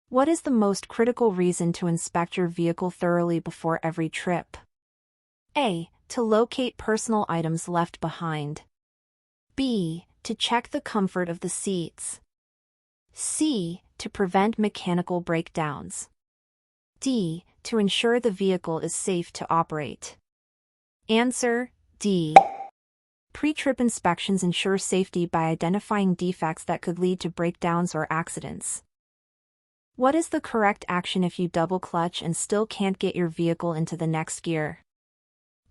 What is the most critical reason to inspect your vehicle thoroughly before every trip? A. To locate personal items left behind. B. To check the comfort of the seats. C. To prevent mechanical breakdowns. D. To ensure the vehicle is safe to operate. Answer: D. Pre-trip inspections ensure safety by identifying defects that could lead to breakdowns or accidents. What is the correct action if you double clutch and still can't get your vehicle into the next gear?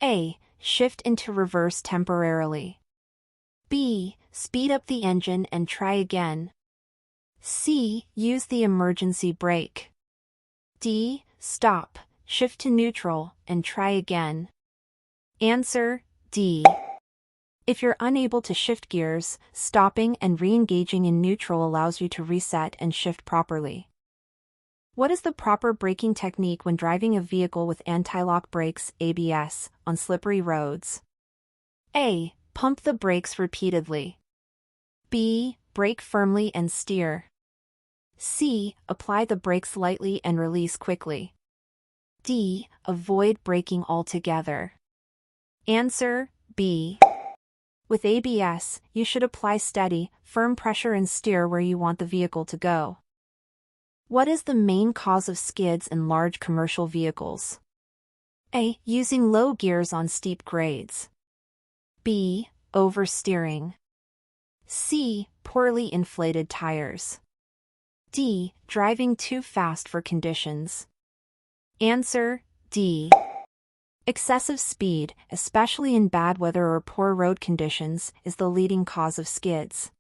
A. Shift into reverse temporarily. B. Speed up the engine and try again. C. Use the emergency brake. D. Stop, shift to neutral, and try again. Answer: D. If you're unable to shift gears, stopping and re-engaging in neutral allows you to reset and shift properly. What is the proper braking technique when driving a vehicle with anti-lock brakes (ABS) on slippery roads? A. Pump the brakes repeatedly. B. Brake firmly and steer. C. Apply the brakes lightly and release quickly. D. Avoid braking altogether. Answer: B. With ABS, you should apply steady, firm pressure and steer where you want the vehicle to go. What is the main cause of skids in large commercial vehicles? A. Using low gears on steep grades. B. Oversteering. C. Poorly inflated tires. D. Driving too fast for conditions. Answer: D. Excessive speed, especially in bad weather or poor road conditions, is the leading cause of skids.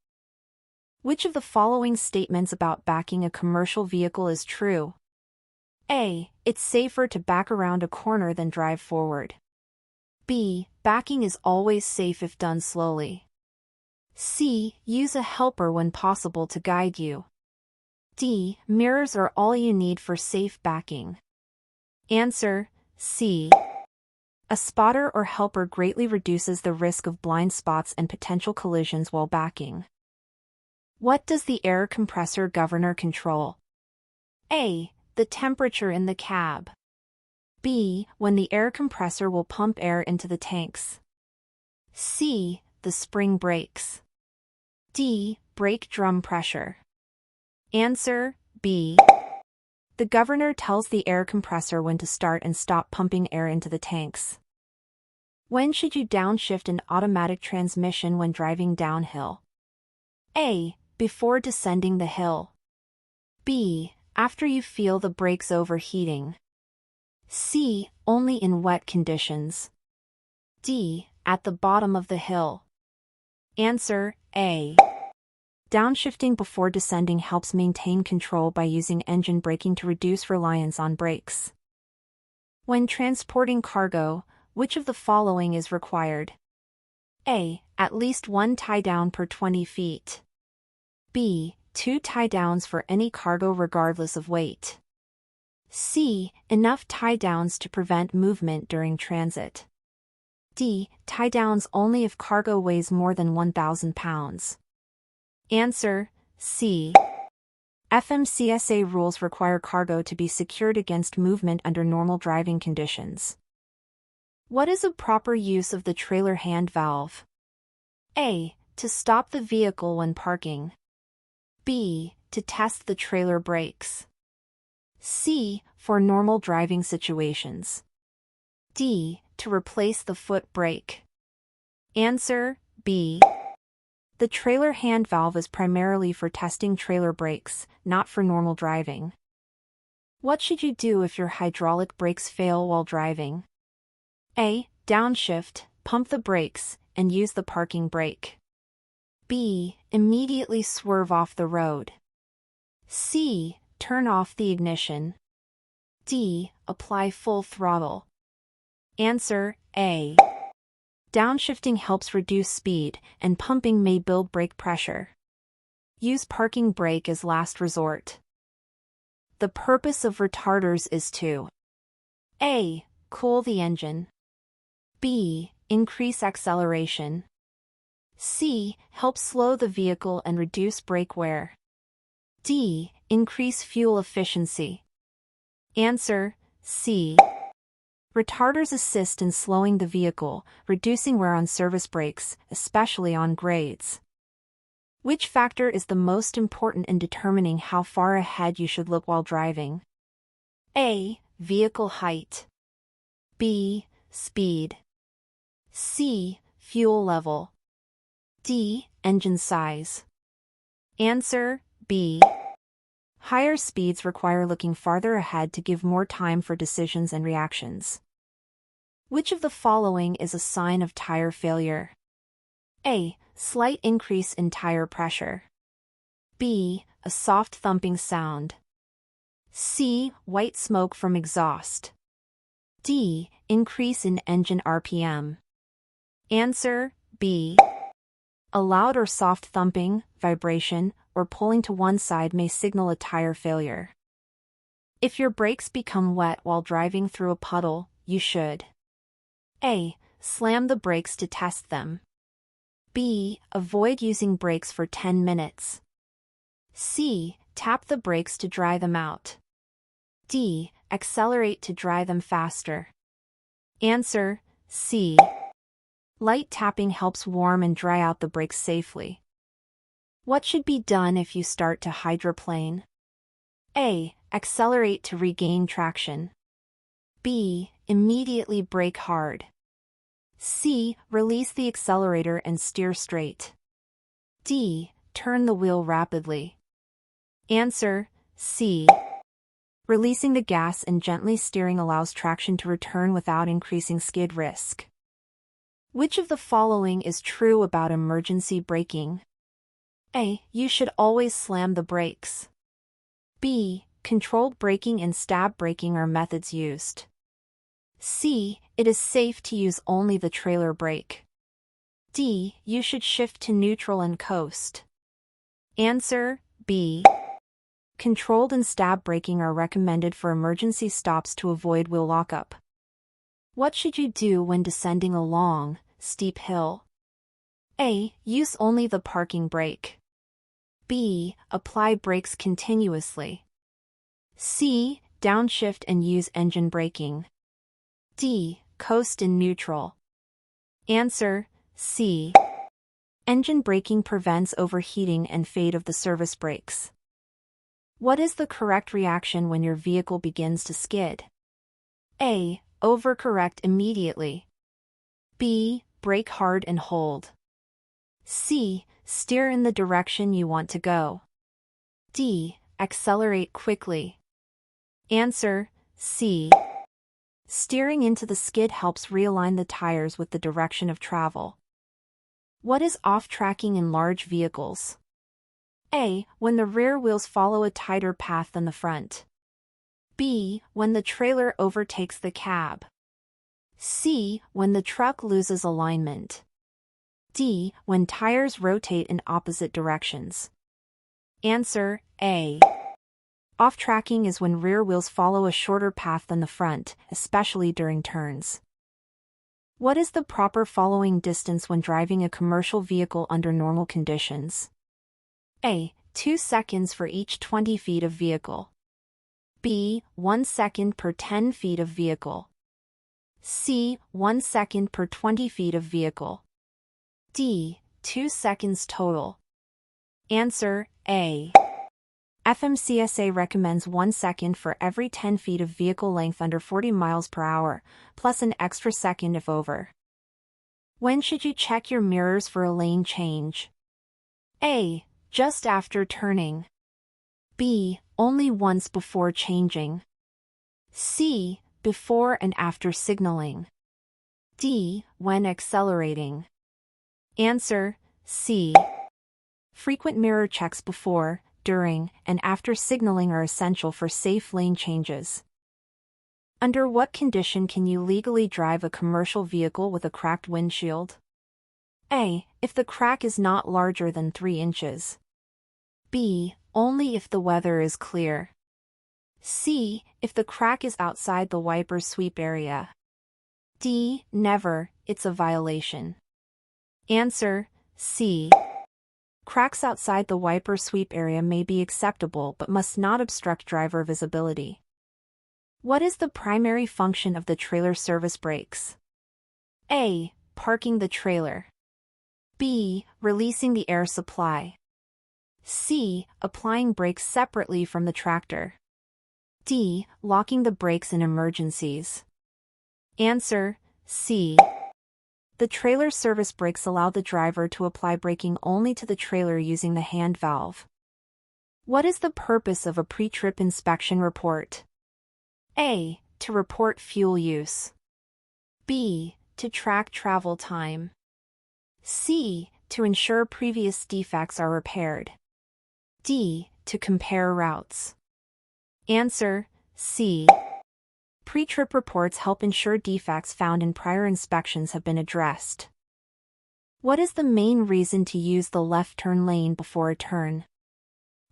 Which of the following statements about backing a commercial vehicle is true? A. It's safer to back around a corner than drive forward. B. Backing is always safe if done slowly. C. Use a helper when possible to guide you. D. Mirrors are all you need for safe backing. Answer: C. A spotter or helper greatly reduces the risk of blind spots and potential collisions while backing. What does the air compressor governor control? A. The temperature in the cab. B. When the air compressor will pump air into the tanks. C. The spring brakes. D. Brake drum pressure. Answer: B. The governor tells the air compressor when to start and stop pumping air into the tanks. When should you downshift an automatic transmission when driving downhill? A. Before descending the hill. B. After you feel the brakes overheating. C. Only in wet conditions. D. At the bottom of the hill. Answer: A. Downshifting before descending helps maintain control by using engine braking to reduce reliance on brakes. When transporting cargo, which of the following is required? A. At least one tie-down per 20 feet. B. 2 tie-downs for any cargo regardless of weight. C. Enough tie-downs to prevent movement during transit. D. Tie-downs only if cargo weighs more than 1,000 pounds. Answer: C. FMCSA rules require cargo to be secured against movement under normal driving conditions. What is a proper use of the trailer hand valve? A. To stop the vehicle when parking. B. To test the trailer brakes. C. For normal driving situations. D. To replace the foot brake. Answer: B. The trailer hand valve is primarily for testing trailer brakes, not for normal driving. What should you do if your hydraulic brakes fail while driving? A. Downshift, pump the brakes, and use the parking brake. B. Immediately swerve off the road. C. Turn off the ignition. D. Apply full throttle. Answer: A. Downshifting helps reduce speed, and pumping may build brake pressure. Use parking brake as last resort. The purpose of retarders is to A. Cool the engine. B. Increase acceleration. C. Help slow the vehicle and reduce brake wear. D. Increase fuel efficiency. Answer C. Retarders assist in slowing the vehicle, reducing wear on service brakes, especially on grades. Which factor is the most important in determining how far ahead you should look while driving? A. Vehicle height. B. Speed. C. Fuel level. D. Engine size. Answer B. Higher speeds require looking farther ahead to give more time for decisions and reactions. Which of the following is a sign of tire failure? A. Slight increase in tire pressure. B. A soft thumping sound. C. White smoke from exhaust. D. Increase in engine RPM. Answer B. A loud or soft thumping, vibration, or pulling to one side may signal a tire failure. If your brakes become wet while driving through a puddle, you should A. Slam the brakes to test them. B. Avoid using brakes for 10 minutes. C. Tap the brakes to dry them out. D. Accelerate to dry them faster. Answer C. Light tapping helps warm and dry out the brakes safely. What should be done if you start to hydroplane? A. Accelerate to regain traction. B. Immediately brake hard. C. Release the accelerator and steer straight. D. Turn the wheel rapidly. Answer C. Releasing the gas and gently steering allows traction to return without increasing skid risk. Which of the following is true about emergency braking? A. You should always slam the brakes. B. Controlled braking and stab braking are methods used. C. It is safe to use only the trailer brake. D. You should shift to neutral and coast. Answer B. Controlled and stab braking are recommended for emergency stops to avoid wheel lockup. What should you do when descending a long, steep hill? A. Use only the parking brake. B. Apply brakes continuously. C. Downshift and use engine braking. D. Coast in neutral. Answer C. Engine braking prevents overheating and fade of the service brakes. What is the correct reaction when your vehicle begins to skid? A. Overcorrect immediately. B. Brake hard and hold. C. Steer in the direction you want to go. D. Accelerate quickly. Answer C. Steering into the skid helps realign the tires with the direction of travel. What is off-tracking in large vehicles? A. When the rear wheels follow a tighter path than the front. B. When the trailer overtakes the cab. C. When the truck loses alignment. D. When tires rotate in opposite directions. Answer A. Off-tracking is when rear wheels follow a shorter path than the front, especially during turns. What is the proper following distance when driving a commercial vehicle under normal conditions? A. 2 seconds for each 20 feet of vehicle. B. 1 second per 10 feet of vehicle. C. 1 second per 20 feet of vehicle. D. 2 seconds total. Answer A. FMCSA recommends 1 second for every 10 feet of vehicle length under 40 miles per hour, plus an extra second if over. When should you check your mirrors for a lane change? A. Just after turning. B. Only once before changing. C. Before and after signaling. D. When accelerating. Answer C. Frequent mirror checks before, during, and after signaling are essential for safe lane changes. Under what condition can you legally drive a commercial vehicle with a cracked windshield? A. If the crack is not larger than 3 inches. B. Only if the weather is clear. C. If the crack is outside the wiper sweep area. D. Never, it's a violation. Answer C. Cracks outside the wiper sweep area may be acceptable but must not obstruct driver visibility. What is the primary function of the trailer service brakes? A. Parking the trailer. B. Releasing the air supply. C. Applying brakes separately from the tractor. D. Locking the brakes in emergencies. Answer: C. The trailer service brakes allow the driver to apply braking only to the trailer using the hand valve. What is the purpose of a pre-trip inspection report? A. To report fuel use. B. To track travel time. C. To ensure previous defects are repaired. D. To compare routes. Answer: C. Pre-trip reports help ensure defects found in prior inspections have been addressed. What is the main reason to use the left turn lane before a turn?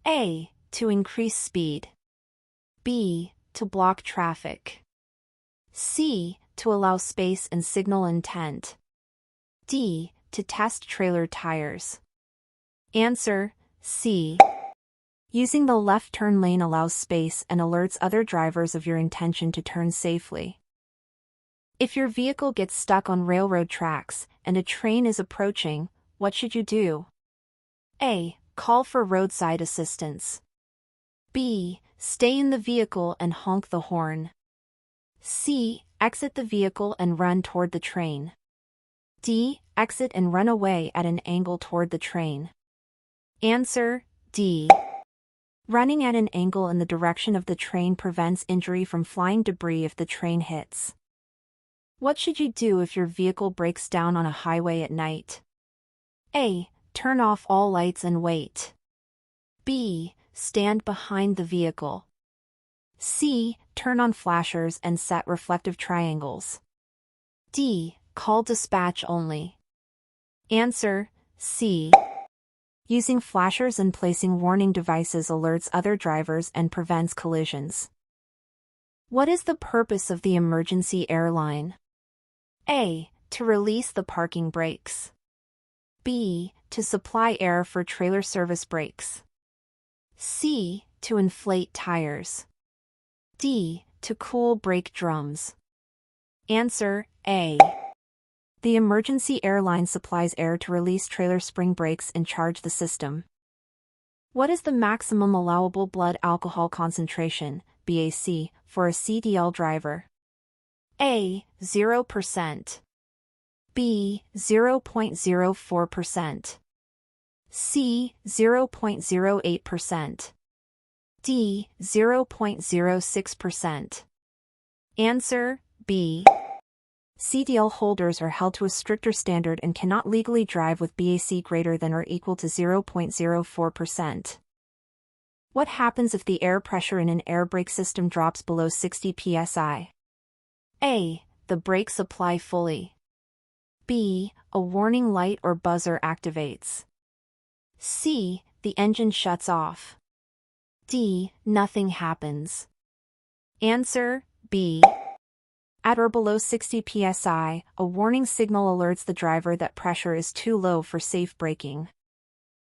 A. To increase speed. B. To block traffic. C. To allow space and signal intent. D. To test trailer tires. Answer: C. Using the left turn lane allows space and alerts other drivers of your intention to turn safely. If your vehicle gets stuck on railroad tracks and a train is approaching, what should you do? A. Call for roadside assistance. B. Stay in the vehicle and honk the horn. C. Exit the vehicle and run toward the train. D. Exit and run away at an angle toward the train. Answer: D. Running at an angle in the direction of the train prevents injury from flying debris if the train hits. What should you do if your vehicle breaks down on a highway at night? A. Turn off all lights and wait. B. Stand behind the vehicle. C. Turn on flashers and set reflective triangles. D. Call dispatch only. Answer: C. Using flashers and placing warning devices alerts other drivers and prevents collisions. What is the purpose of the emergency air line? A. To release the parking brakes. B. To supply air for trailer service brakes. C. To inflate tires. D. To cool brake drums. Answer: A. The emergency air line supplies air to release trailer spring brakes and charge the system. What is the maximum allowable blood alcohol concentration, BAC, for a CDL driver? A. 0%. B. 0.04%. C. 0.08%. D. 0.06%. Answer: B. CDL holders are held to a stricter standard and cannot legally drive with BAC greater than or equal to 0.04%. What happens if the air pressure in an air brake system drops below 60 psi? A. The brakes apply fully. B. A warning light or buzzer activates. C. The engine shuts off. D. Nothing happens. Answer: B. At or below 60 psi, a warning signal alerts the driver that pressure is too low for safe braking.